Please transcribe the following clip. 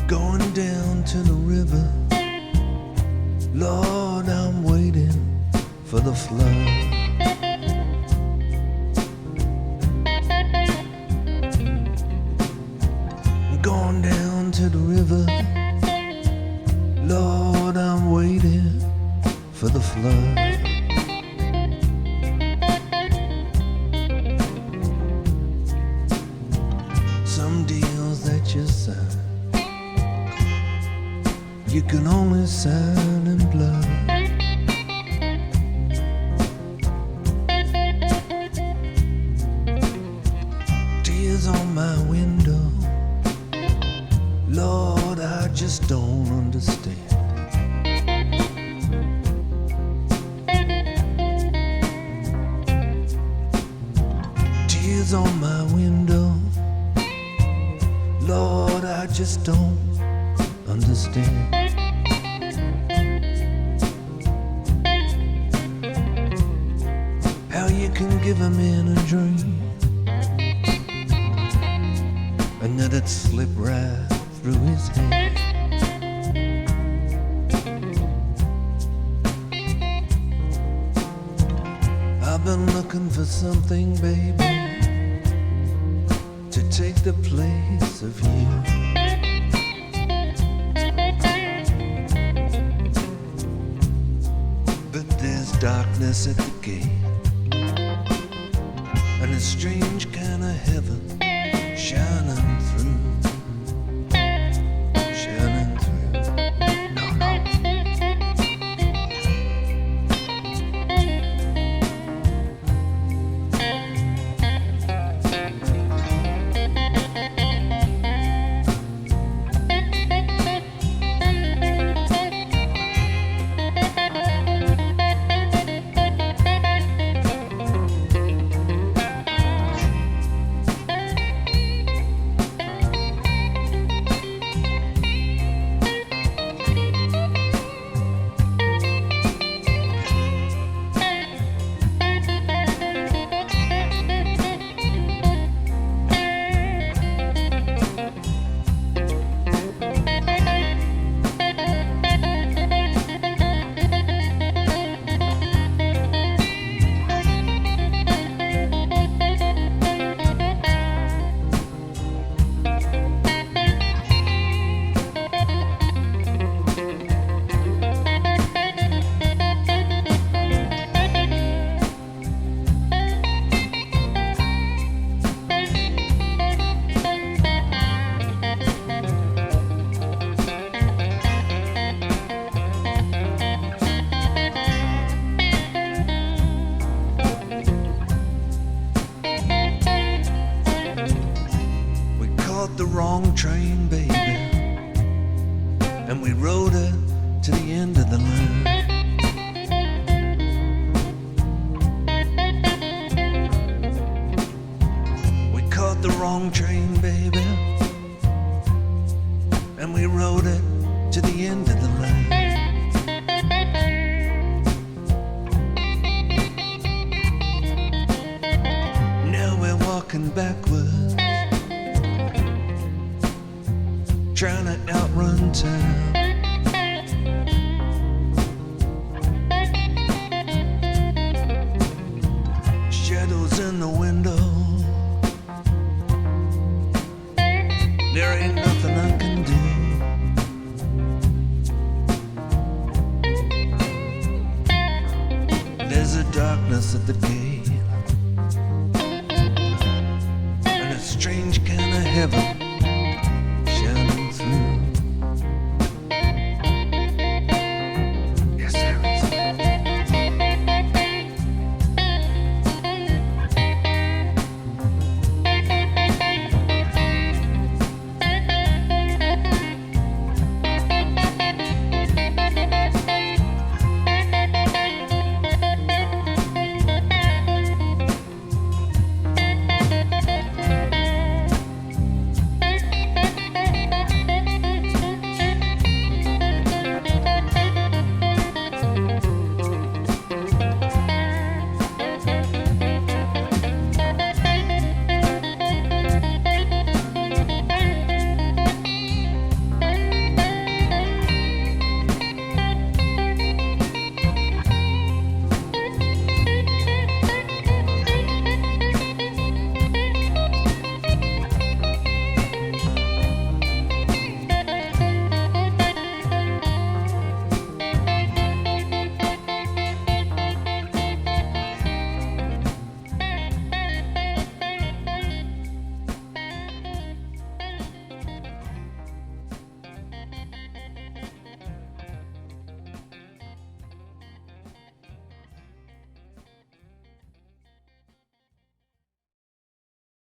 Going down to the river, Lord, I'm waiting for the flood. Going down to the river, Lord, I'm waiting for the flood. Some deals that you sign, you can only sign in blood. Tears on my window, Lord, I just don't understand. Tears on my window, Lord, I just don't understand. How you can give a man a dream and let it slip right through his hand. I've been looking for something, baby, to take the place of you. There's darkness at the gate, and a strange kind of heaven shining through, shining through. No, no. The wrong train, baby, and we rode it to the end of the line. We caught the wrong train, baby, and we rode it to the end of the line. Now we're walking backwards, trying to outrun time. Shadows in the window, there ain't nothing I can do. There's a darkness at the gate, and a strange kind of heaven